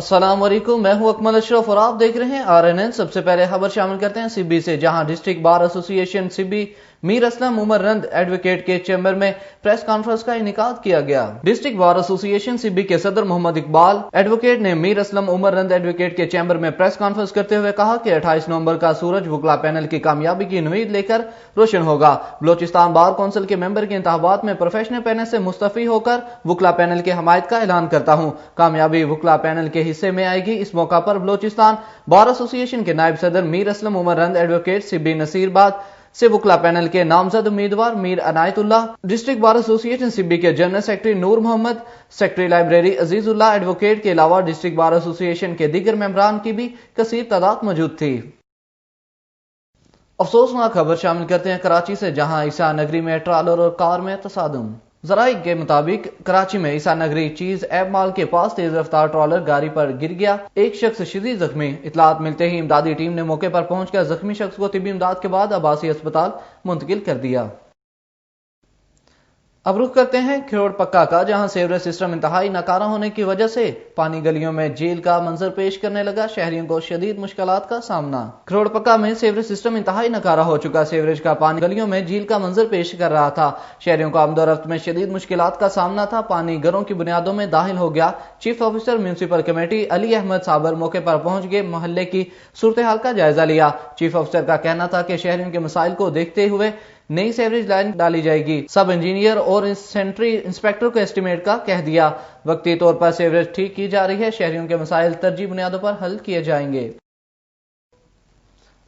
अस्सलाम वालेकुम, मैं हूं अकमल अशरफ और आप देख रहे हैं RNN। सबसे पहले खबर शामिल करते हैं सिब्बी से, जहां district bar association Sibi Mir Aslam Umar Rind advocate के चैम्बर में प्रेस कॉन्फ्रेंस का इनेकाद किया गया। डिस्ट्रिक्ट बार एसोसिएशन सिब्बी के सदर मोहम्मद इकबाल एडवोकेट ने मीर असलम उमर रंद एडवोकेट के चैम्बर में प्रेस कॉन्फ्रेंस करते हुए कहा कि 28 नवंबर का सूरज वकला पैनल की कामयाबी की उम्मीद लेकर रोशन होगा। बलोचिस्तान बार कौंसिल के मेंबर के इंतखाबात में प्रोफेशनल पैनल से मुस्तफी होकर वकला पैनल की हमायत का ऐलान करता हूँ। कामयाबी वकला पैनल के हिस्से में आएगी। इस मौका पर बलोचिस्तान बार एसोसिएशन के नायब सदर मीर असलम उमर रंद एडवोकेट सिब्बी नसीरबाद से वकला पैनल के नामजद उम्मीदवार Mir Inayatullah, district bar association Sibi के general secretary Noor Mohammad, secretary library Azizullah advocate के अलावा डिस्ट्रिक्ट बार एसोसिएशन के दीगर मेंबरान की भी कसीर तादाद मौजूद थी। अफसोसनाक खबर शामिल करते हैं कराची से, जहां ईसा नगरी में ट्रालर और कार में तसादुम। जराई के मुताबिक कराची में ईसा नगरी चीज एब माल के पास तेज रफ्तार ट्रॉलर गाड़ी पर गिर गया। एक शख्स शदीद जख्मी। इतलात मिलते ही इमदादी टीम ने मौके पर पहुंचकर जख्मी शख्स को तिब्बी इमदाद के बाद आबासी अस्पताल मुंतकिल कर दिया। अब रुख करते हैं खिरोड़ पक्का का, जहां सीवरेज सिस्टम इंतहाई नाकारा होने की वजह से पानी गलियों में झील का मंजर पेश करने लगा। शहरियों को शदीद मुश्किलात का सामना। खिरोड़ पक्का में सीवरेज सिस्टम इंतहाई नाकारा हो चुका। सीवरेज का पानी गलियों में झील का मंजर पेश कर रहा था। शहरियों को आमदोरफ्त में शदीद मुश्किलात का सामना था। पानी घरों की बुनियादों में दाखिल हो गया। Chief officer municipal committee Ali Ahmad Sabir मौके पर पहुंच गए, मोहल्ले की सूरत हाल का जायजा लिया। चीफ ऑफिसर का कहना था कि शहरियों के मसाइल को देखते हुए नई सीवरेज लाइन डाली जाएगी। सब इंजीनियर और सेंट्री इंस्पेक्टर को एस्टीमेट का कह दिया। वक्ती तौर पर सीवरेज ठीक की जा रही है। शहरियों के मसाइल तरजीह बुनियादों पर हल किए जाएंगे।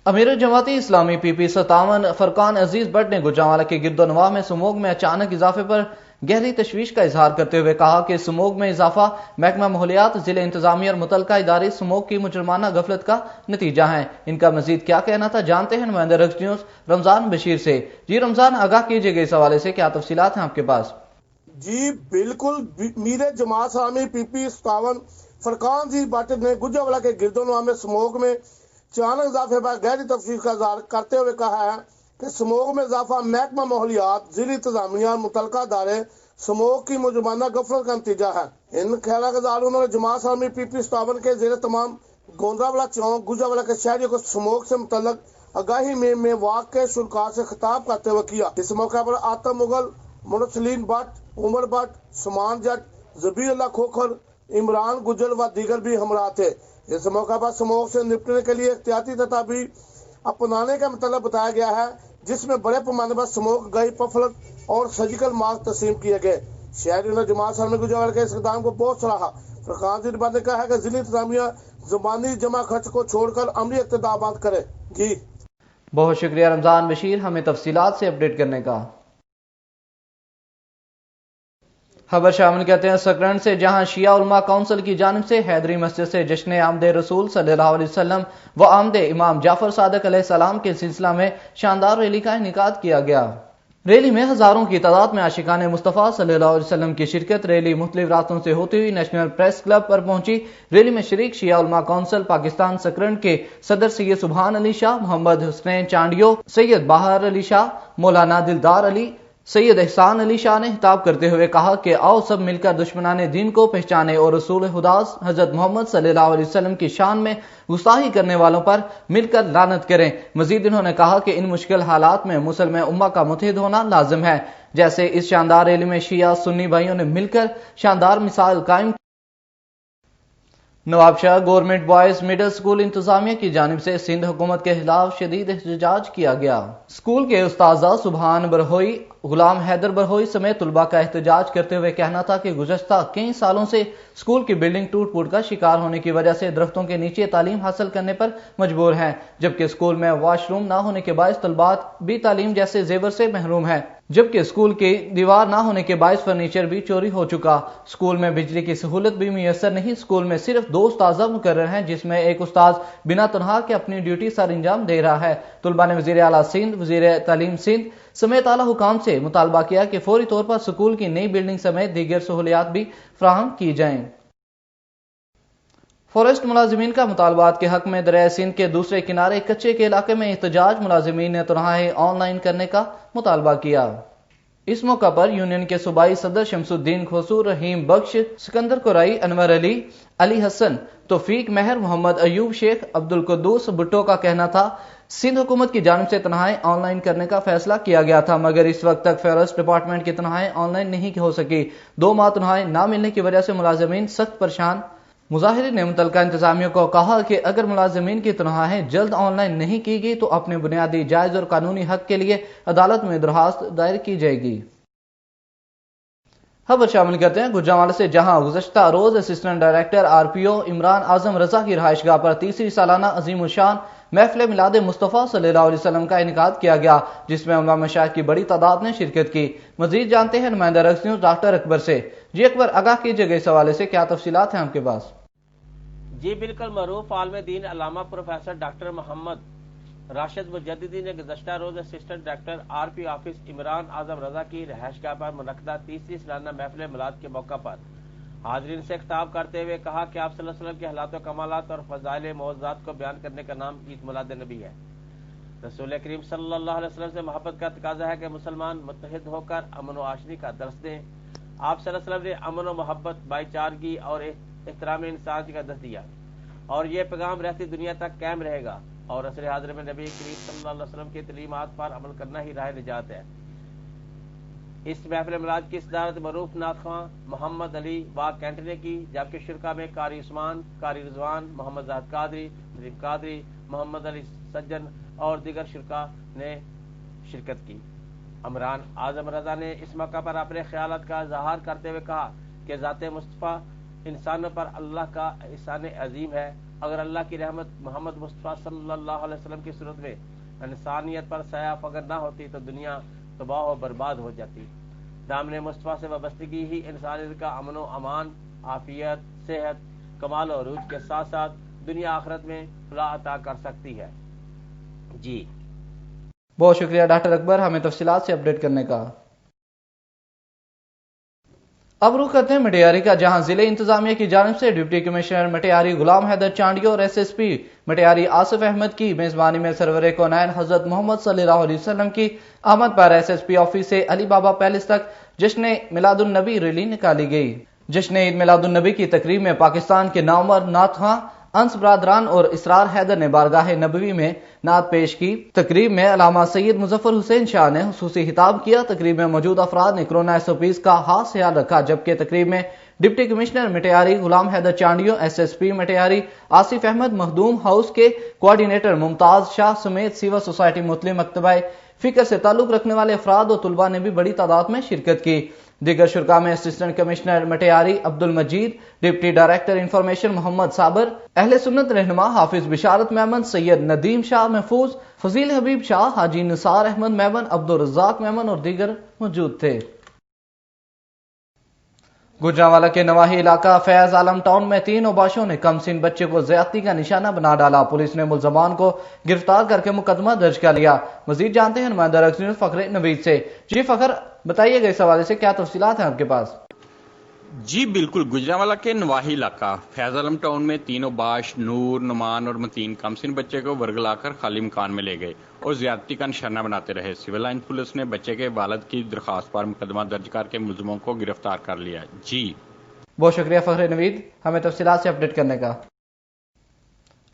अमीर जमाती इस्लामी PP 57 फरकान अजीज भट्ट ने गुजरांवाला के गिरदोनवाह में स्मोग में अचानक इजाफे पर गहरी तशवीश का इजहार करते हुए कहा कि स्मोग में इजाफा महकमा माहौलियात, जिले इंतजामिया और मुतलका इदारे स्मोग की मुजरमाना गफलत का नतीजा है। इनका मजीद क्या कहना था, जानते हैं नुमाइंदा रक्स न्यूज रमजान बशीर से। जी रमजान, आगाह कीजिएगा इस हवाले से, क्या तफसीलात हैं आपके पास? जी बिल्कुल, मीर जमात इस्लामी PP 57 फरकान अजीज भट्ट ने गुजरांवाला के गिरदोनवाह में स्मोग में अचानक इजाफे पर गहरी तफसील का इजहार करते हुए कहा है कि स्मोग में इजाफा महकमा माहौलियात, जिले इंतजामिया और मुतलका इदारे स्मोग की मुजरमाना गफलत का नतीजा है। इन ख्याल का इजहार उन्होंने जमात इस्लामी PP 57 के जेर तमाम गोंदरावाला चौक गुजरांवाला के शहरियों को स्मोग से मुतल्लक आगाही में वाक़ शुरका से खिताब करते हुए किया। इस मौके पर आतम मुगल, मुनसलीन भट्ट, उमर भट्ट, सुमान जट, जबीर अल्लाह खोखर, इमरान गुजर व दीगर भी हमरा थे। इस मौके पर स्मोग से निपटने के लिए एहतियाती तदाबीर अपनाने का मतलब बताया गया है, जिसमें बड़े पैमाने पर स्मोक गई पफलत और सर्जिकल मास्क तस्लीम किए गए। शहरियों ने जमात इस्लामी गुजरांवाला के इस इक़दाम को बहुत सराहा। फरकान अजीज भट्ट ने कहा है कि जिले इंतजामिया ज़बानी जमा खर्च को छोड़कर अमली इक़्तिदार करे। जी बहुत शुक्रिया रमजान बशीर, हमें तफसीलात से अपडेट करने का। खबर शामिल करते हैं सकरन से, जहां शिया उलमा काउंसिल की जानिब से हैदरी मस्जिद से जश्न आमद रसूल सल्लल्लाहु अलैहि वसल्लम व आमद इमाम जाफर सादिक अलैहिस्सलाम के सिलसिला में शानदार रैली का इनेकाद किया गया। रैली में हजारों की तादाद में आशिकान मुस्तफ़ा सल्लल्लाहु अलैहि वसल्लम की शिरकत। रैली मुख्तलिफ रास्तों से होती हुई नेशनल प्रेस क्लब पर पहुंची। रैली में शरीक शिया उलमा काउंसिल पाकिस्तान सकरन के सदर सैयद सुभान अली शाह, मोहम्मद हुसैन चांडियो, सैयद बाहर अली शाह, मौलाना दिलदार अली, सैयद एहसान अली शाह ने खिताब करते हुए कहा कि आओ सब मिलकर दुश्मनाने दीन को पहचाने और रसूल खुदास हजरत मोहम्मद सल्लल्लाहु अलैहि वसल्लम की शान में गुस्ताखी करने वालों पर मिलकर लानत करें। मजीद इन्होंने कहा कि इन मुश्किल हालात में मुसलमान उम्मा का मुत्तहिद होना लाजिम है। जैसे इस शानदार रैली में शिया सुन्नी भाइयों ने मिलकर शानदार मिसाल कायम। Nawabshah government boys middle school इंतजामिया की जानिब से सिंध हुकूमत के खिलाफ शदीद एहतजाज किया गया। स्कूल के उस्ताजा सुभान बरहोई, गुलाम हैदर बरहोई समेत तुलबा का एहतजाज करते हुए कहना था कि गुज़श्ता कई सालों से स्कूल की बिल्डिंग टूट फूट का शिकार होने की वजह से दरख्तों के नीचे तालीम हासिल करने पर मजबूर हैं, जबकि स्कूल में वॉशरूम ना होने के बायस तलबात भी तालीम जैसे जेवर से महरूम है, जबकि स्कूल की दीवार ना होने के बायस फर्नीचर भी चोरी हो चुका। स्कूल में बिजली की सहूलत भी मुयसर नहीं। स्कूल में सिर्फ 2 उस्ताज़ मुकर्रर हैं, जिसमें एक उस्ताज बिना तनहा के अपनी ड्यूटी सर अंजाम दे रहा है। तुलबा ने वज़ीर आला सिंध, वज़ीर तालीम सिंध समेत आला हुकाम से मुतालबा किया कि फौरी तौर पर स्कूल की नई बिल्डिंग समेत दीगर सहूलियात भी फराहम की जाएं। फॉरेस्ट मुलाजिमीन का मुतालबात के हक में दरिया सिंध के दूसरे किनारे कच्चे के इलाके में एहतजाज। मुलाजिमीन ने तनहाई ऑनलाइन करने का मुतालबा किया। اس موقع پر یونین کے صوبائی صدر شمس الدین خسرو، رحیم بخش، سکندر قرائی، انور علی، علی حسن، توفیق مہر، محمد ایوب شیخ، عبدالقدوس بھٹو کا کہنا تھا سندھ حکومت کی جانب سے تنہائیں آن لائن کرنے کا فیصلہ کیا گیا تھا، مگر اس وقت تک فارسٹ ڈپارٹمنٹ کی تنہائیں آن لائن نہیں ہو سکی۔ 2 ماہ تنہائیں نہ ملنے کی وجہ سے ملازمین سخت پریشان۔ مظاہرین نے متعلقہ انتظامیہ کو کہا کہ اگر ملازمین کی تنخواہیں جلد آن لائن نہیں کی گئی تو اپنے بنیادی جائز اور قانونی حق کے لیے عدالت میں درخواست دائر کی جائے گی۔ خبر شامل کرتے ہیں گجرانوالہ سے، جہاں گزشتہ روز assistant director RPO Imran Azam Raza کی رہائش گاہ پر تیسری سالانہ عظیم الشان محفل میلاد مصطفیٰ صلی اللہ علیہ وسلم کا انعقاد کیا گیا، جس میں علماء مشائخ کی بڑی تعداد نے شرکت کی۔ مزید جانتے ہیں نمائندہ رکس نیوز ڈاکٹر اکبر سے۔ جی اکبر، آگاہ کیجیے گا اس حوالے سے، کیا تفصیلات ہیں آپ کے پاس؟ جی بالکل، معروف عالم دین علامہ پروفیسر ڈاکٹر محمد راشد مجددی نے گزشتہ روز assistant director RPO office Imran Azam Raza کی رہائش گاہ پر منعقدہ تیسری سالانہ محفل میلاد کے موقع پر حاضرین سے خطاب کرتے ہوئے کہا کہ آپ صلی اللہ علیہ وسلم کے حالات و کمالات اور فضائل معجزات کو بیان کرنے کا نام عید میلاد نبی ہے۔ رسول کریم صلی اللہ علیہ وسلم سے محبت کا تقاضا ہے کہ مسلمان متحد ہو کر امن و آشتی کا درس دیں۔ آپ صلی اللہ علیہ وسلم نے امن و محبت، بھائی چارگی اور احترام انسان کا درس دیا، اور یہ پیغام رہتی دنیا تک قائم رہے گا، اور عصر حاضر میں نبی کریم صلی اللہ علیہ وسلم کی تعلیمات پر عمل کرنا ہی راہ نجات ہے۔ اس محفل میلاد کی صدارت معروف نعت خواں محمد علی باغ کینٹ نے کی، جبکہ شرکا میں قاری عثمان، قاری رضوان، محمد زاہد قادری، نظیم قادری، محمد علی سجن اور دیگر شرکا نے شرکت کی۔ عمران اعظم رضا نے اس موقع پر اپنے خیالات کا اظہار کرتے ہوئے کہا کہ ذات مصطفیٰ انسانوں پر اللہ کا احسان عظیم ہے۔ اگر اللہ کی رحمت محمد مصطفیٰ صلی اللہ علیہ وسلم کی صورت میں انسانیت پر سایہ اگر نہ ہوتی تو دنیا تباہ و برباد ہو جاتی۔ دامن مصطفیٰ سے وابستگی ہی انسانیت کا امن و امان، عافیت، صحت، کمال و عروج کے ساتھ ساتھ دنیا آخرت میں فلاح عطا کر سکتی ہے۔ جی بہت شکریہ ڈاکٹر اکبر ہمیں تفصیلات سے اپڈیٹ کرنے کا۔ اب رخ کرتے ہیں مٹیاری کا، جہاں ضلع انتظامیہ کی جانب سے ڈپٹی کمشنر مٹیاری غلام حیدر چانڈیو اور SSP مٹیاری آصف احمد کی میزبانی میں سرور کونین حضرت محمد صلی اللہ علیہ وسلم کی آمد پر SSP آفس سے علی بابا پیلس تک جشن میلاد النبی ریلی نکالی گئی۔ جشن عید میلاد النبی کی تقریب میں پاکستان کے نامور نعت خواں انس برادران اور اسرار حیدر نے بارگاہ نبوی میں نعت پیش کی۔ تقریب میں علامہ سید مظفر حسین شاہ نے خصوصی خطاب کیا۔ تقریب میں موجود افراد نے کورونا SOPs کا خاص خیال رکھا، جبکہ تقریب میں deputy commissioner Matiari Ghulam Haider Chandio, SSP Matiari Asif Ahmad, مخدوم ہاؤس کے کوارڈینیٹر ممتاز شاہ سمیت سیول سوسائٹی مسلم مکتبہ فکر سے تعلق رکھنے والے افراد اور طلباء نے بھی بڑی تعداد میں شرکت کی۔ دیگر شرکا میں assistant commissioner Matiari Abdul Majeed, deputy director information محمد صابر، اہل سنت رہنما حافظ بشارت میمن، سید ندیم شاہ محفوظ، فضیل حبیب شاہ، حاجی نثار احمد میمن، عبدالرزاق میمن اور دیگر موجود تھے۔ گجرانوالہ کے نواحی علاقہ فیض عالم ٹاؤن میں 3 اوباشوں نے کم سن بچے کو زیادتی کا نشانہ بنا ڈالا۔ پولیس نے ملزمان کو گرفتار کر کے مقدمہ درج کر لیا۔ مزید جانتے ہیں نمائندہ رکس نیوز فخر نوید سے۔ جی فخر، بتائیے گا اس حوالے سے کیا تفصیلات ہیں آپ کے پاس؟ جی بالکل، گجرانوالہ کے نواحی علاقہ فیض عالم ٹاؤن میں 3 اوباش نور، نعمان اور متین کم سن بچے کو ورگلا کر خالی مکان میں لے گئے اور زیادتی کا نشانہ بناتے رہے۔ سول لائن پولیس نے بچے کے والد کی درخواست پر مقدمہ درج کر کے ملزموں کو گرفتار کر لیا۔ جی بہت شکریہ فخر نوید ہمیں تفصیلات سے اپڈیٹ کرنے کا۔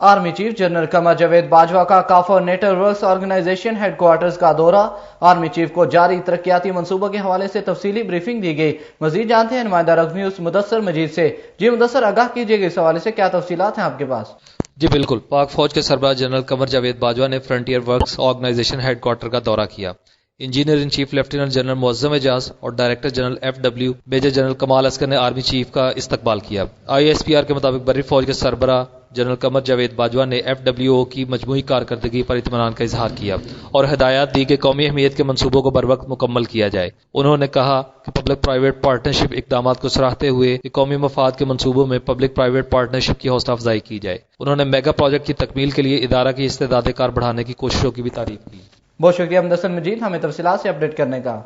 Army chief general Qamar Javed Bajwa کا کافر نیٹر ورکس آرگنائزیشن ہیڈ کوارٹرز کا دورہ۔ آرمی چیف کو جاری ترقیاتی منصوبوں کے حوالے سے تفصیلی بریفنگ دی گئی۔ مزید جانتے ہیں نمائندہ رکس نیوز مدثر مجید سے۔ جی مدثر، آگاہ کیجیے گا اس حوالے سے کیا تفصیلات ہیں آپ کے پاس؟ جی بالکل، پاک فوج کے سربراہ جنرل قمر جاوید باجوہ نے frontier works organisation headquarter کا دورہ کیا۔ Engineer in chief lieutenant general Muazzam Ejaz اور director general FW major general Kamal Askar نے آرمی چیف کا استقبال کیا۔ ISPR کے مطابق بری فوج کے سربراہ جنرل قمر جاوید باجوہ نے FWO کی مجموعی کارکردگی پر اطمینان کا اظہار کیا اور ہدایات دی کہ قومی اہمیت کے منصوبوں کو بروقت مکمل کیا جائے۔ انہوں نے کہا کہ پبلک پرائیویٹ پارٹنرشپ اقدامات کو سراہتے ہوئے کہ قومی مفاد کے منصوبوں میں پبلک پرائیویٹ پارٹنرشپ کی حوصلہ افزائی کی جائے۔ انہوں نے میگا پروجیکٹ کی تکمیل کے لیے ادارہ کی استعداد کار بڑھانے کی کوششوں کی بھی تعریف کی۔ بہت شکریہ مدثر مجید ہمیں تفصیلات سے اپڈیٹ کرنے کا۔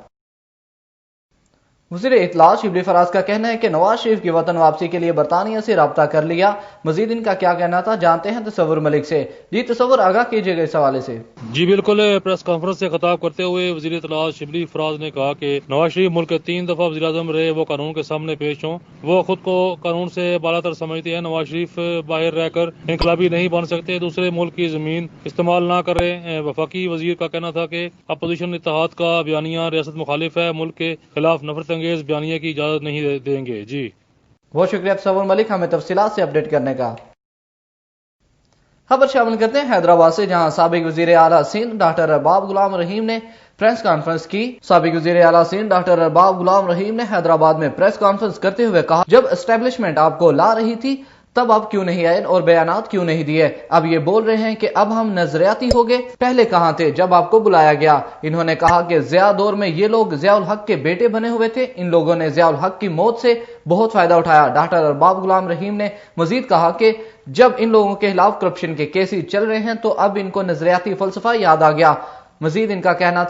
वज़ीर इत्तलात शिबली फराज का कहना है कि नवाज शरीफ की वतन वापसी के लिए बरतानिया से रब्ता कर लिया। मजीद इनका क्या कहना था, जानते हैं तसव्वुर मलिक से। जी तसव्वुर, आगाह कीजिएगा इस हवाले से। जी बिल्कुल, प्रेस कॉन्फ्रेंस से खिताब करते हुए वज़ीर इत्तलात शिबली फराज ने कहा कि नवाज शरीफ मुल्क के 3 दफा वज़ीर आज़म रहे, वो कानून के सामने पेश हों। वो खुद को कानून से बालातर समझते हैं। नवाज शरीफ बाहर रहकर इनकलाबी नहीं बन सकते, दूसरे मुल्क की जमीन इस्तेमाल ना करें। वफाकी वजीर का कहना था कि अपोजिशन इत्तेहाद का बयानिया रियासत मुखालिफ है, मुल्क के खिलाफ नफरत अंगेज बयानिया की इजाजत नहीं देंगे। जी बहुत शुक्रिया तसव्वुर मलिक हमें तफसीलात से अपडेट करने का। खबर शामिल करते हैं हैदराबाद से, जहां साबिक वजीर आला सिंध डॉक्टर अरबाब गुलाम रहीम ने प्रेस कॉन्फ्रेंस की। साबिक वजीर आला सिंध डॉक्टर अरबाब गुलाम रहीम ने हैदराबाद में प्रेस कॉन्फ्रेंस करते हुए कहा, जब एस्टेब्लिशमेंट आपको ला रही थी तब आप क्यों नहीं आए और बयानात क्यों नहीं दिए। अब ये बोल रहे हैं कि अब हम नजरियाती हो गए, पहले कहां थे जब आपको बुलाया गया। इन्होंने कहा कि ज़िया दौर में ये लोग ज़ियाउल हक के बेटे बने हुए थे, इन लोगों ने ज़ियाउल हक की मौत से बहुत फायदा उठाया। डॉक्टर अरबाब गुलाम रहीम ने मजीद कहा कि जब इन लोगों के खिलाफ करप्शन के केसेस चल रहे हैं तो अब इनको नजरियाती फलसफा याद आ गया। मजीद इनका कहना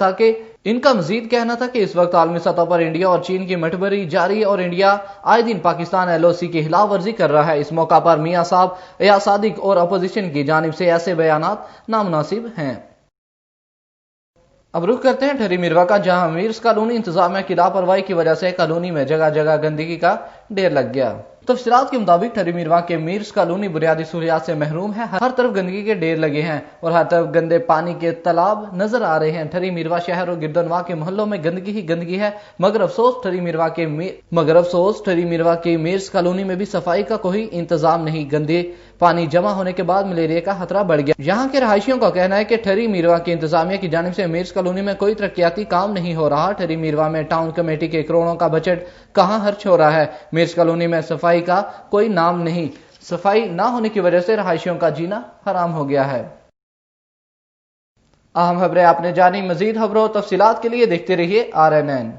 था कि इस वक्त आलमी सतह पर इंडिया और चीन की मठभरी जारी है और इंडिया आए दिन पाकिस्तान LOC की खिलाफ वर्जी कर रहा है। इस मौका पर मियां साहब या सादिक और अपोजिशन की जानिब से ऐसे बयानात नामुनासिब हैं। अब रुख करते हैं ठहरी मिरवा का, जहां मीर्स कॉलोनी इंतजामिया की लापरवाही की वजह से कॉलोनी में जगह जगह गंदगी का ढेर लग गया। तफसीलात के मुताबिक ठहरी मिरवा के मीर्स कॉलोनी बुनियादी सहूलियात से महरूम है। हर तरफ गंदगी के ढेर लगे हैं और हर तरफ गंदे पानी के तालाब नजर आ रहे हैं। ठहरी मिरवा शहर और गिरदनवा के मोहल्लों में गंदगी ही गंदगी है, मगर अफसोस ठहरी मिरवा के मीर्स कॉलोनी में भी सफाई का कोई इंतजाम नहीं। गंदे पानी जमा होने के बाद मलेरिया का खतरा बढ़ गया। यहाँ के रहायशियों का कहना है कि ठहरी मिरवा की इंतजामिया की जानिब से मीर्स कॉलोनी में कोई तरक्याती काम नहीं हो रहा। ठहरी मिरवा में टाउन कमेटी के करोड़ों का बजट कहाँ खर्च हो रहा है। मीर्स कॉलोनी में सफाई का कोई नाम नहीं। सफाई ना होने की वजह से रहायशियों का जीना हराम हो गया है। अहम खबरें आपने जानी, मजीद खबरों तफसीलात के लिए देखते रहिए RNN।